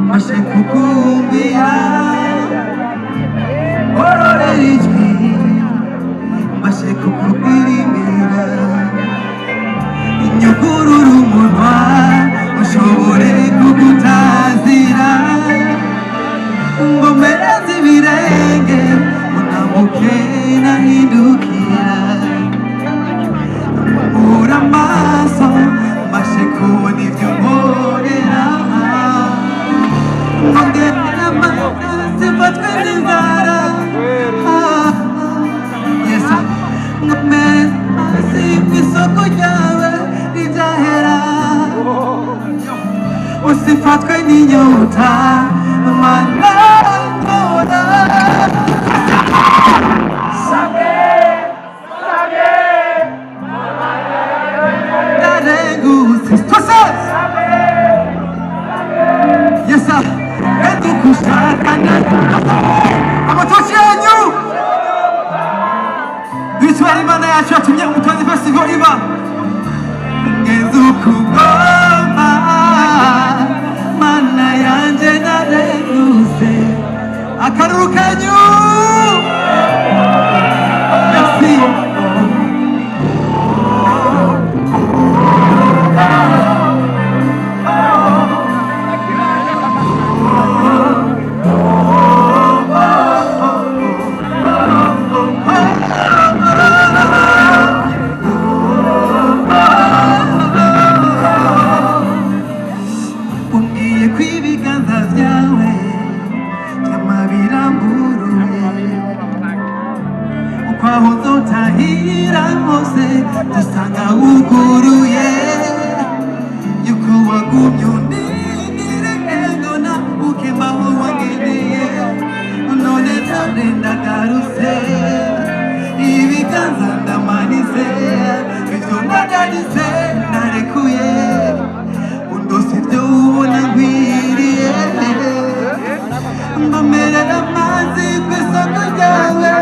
maze kukumvira ororera ijwi maze kukuririmira inyugurura umunwa ushobore kugutazira ngo mpereze ibirenge unambuke nahindukira mbura amaso maze kubona ibyo nkorera nkongerera amata sifatwe n'inzara nkomeza hasi ku isoko ryawe ridahera usifatwe n'inyota mana nkora ndarengutse twese yesa edukushaka amatoki yanyu bitwara imana yacu yatumye umutozi festival iba ngeze ukugomba mana yanje narengutse akaruru kanyu merci dusanga wuguruye yuko wagumye unigire engona ukembaho wangeneye none dore ndagarutse ibiganza ndamanitse ibyo nagarize narekuye undose ibyo ubona nkwiriye mbamerera amazi ku isoko ryawe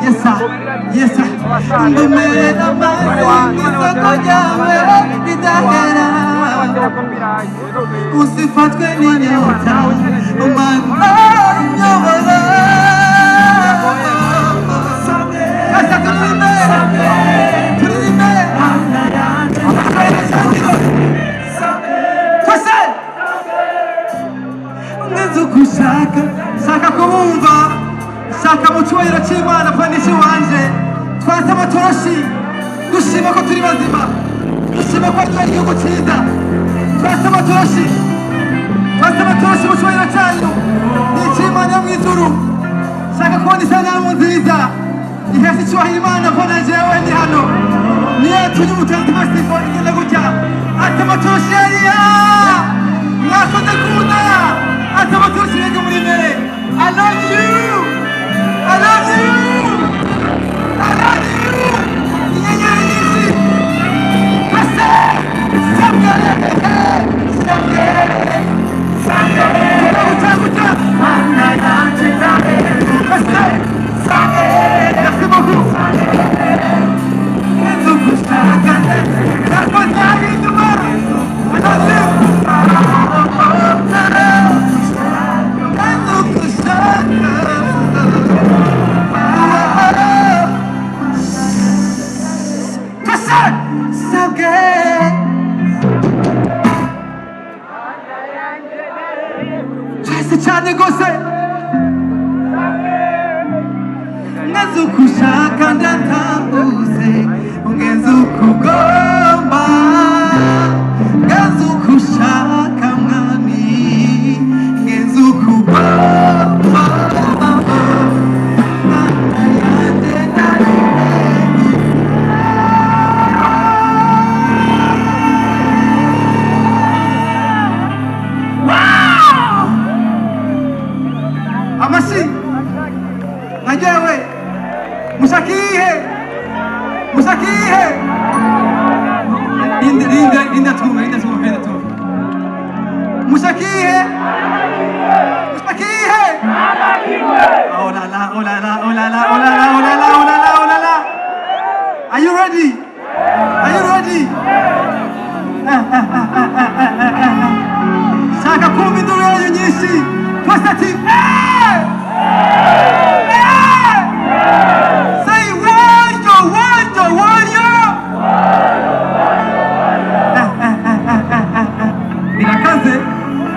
yesa yesa mbamerera amazi ku isoko ryawe ridahera usifatwe n'inyota umana unyobora yesa turirimbe turirimbe twese ngeze uko ushaka shaka kubumva shaka mu cyubahiro cy'Imana pandisha wanje twase amatoroshi dushima ko turi bazima dushima ko twari igihugu cyiza twase amatoroshi mu cyubahiro cyanyu n'icy'Imana yo mu ijuru shaka kubona isanamu nziza ihesha icyubahiro Imana ko na jewe ndi hano niyo yatumye umutozi festival igenda gutya ati amatoroshi yariya mwakoze kuza ati amatoroshi yenge muri mbere I love you I love you! I love you! Inyenyeri Kase! Samge! Guta! Mana yanje nawe Kase! Merci beaucoup! Nzu kushaka Nako nyari nyuma I love you! Nzu kushaka cyane gose ngezo kushaka ndatambuse ngezo kugomba ngezo kushaka mwami ngezo kugomba Musakihe Linda tu Musakihe Oh la la Are you ready? shaka kumva induru yanyu nyinshi twese ati say warrior warrior warrior birakaze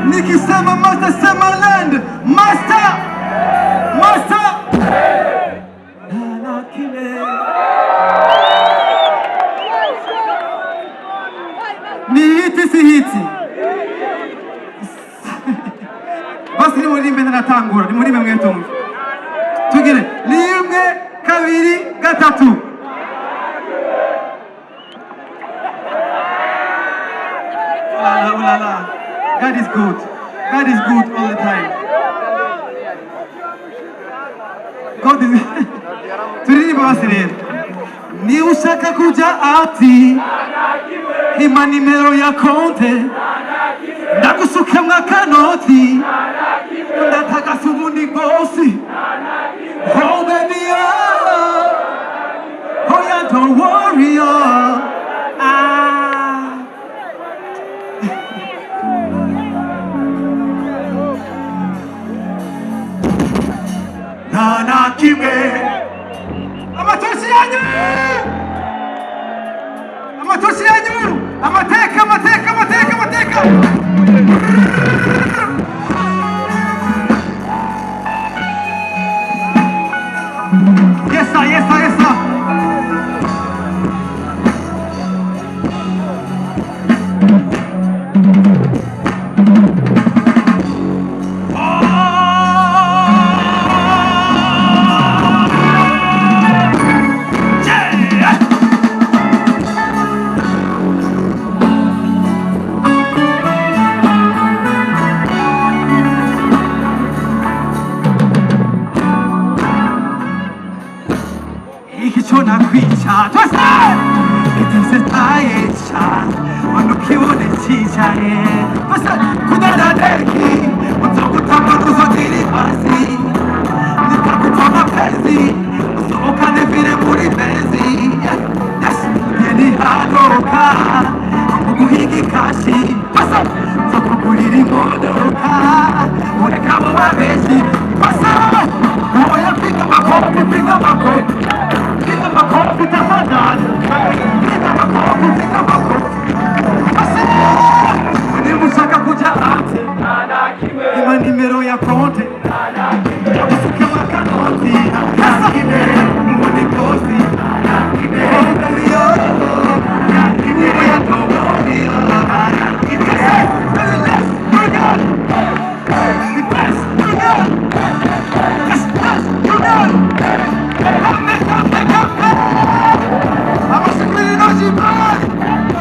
nikisema master sema land master master ni hiti si hiti basi nimurimbe ntanatangura nimurimbe mwetumve tugire ni imwe kabiri gatatu ulala God is good. God is good all the time. God is turirimba basi rero ni ushaka kuja ati ima nimero ya konte ndagusukemwa kanoti ndataka subundi bosi oh baby oh yeah don't worry Nana kimwe amatoshi yanyu amateka yes sir ikichona kwicha twese kitizetayecha wanukibone chichaye twese kudadadeki utokutamanuzo diri hasi nikakutona pezi usokane vile muri bezi yes yeni hadoka muguhigi kashi twese zokugurira imodoka urekabo babezi twese oya piga makofi Piga makofi tafadhali. Piga makofi. Nimushaka kuja ate. Ima nimero ya konte. Nakusuke makanoti. Mwone kosi. I'm a security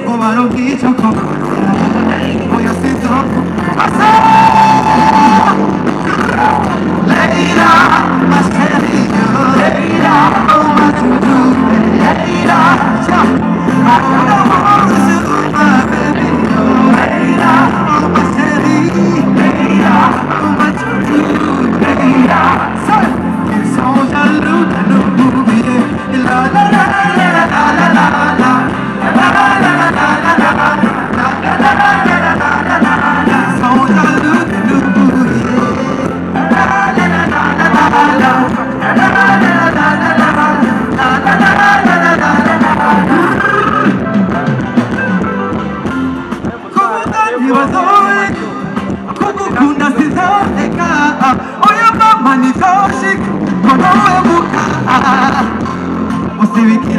Omaron kichoko Oya sitoko Leila, my Leila, Leila, oh my Juju, Leila, I don't want to do my baby, oh Leila, oh my Leila, oh my Juju, Leila, it's all the la la la la la la la la la la la la la la la Você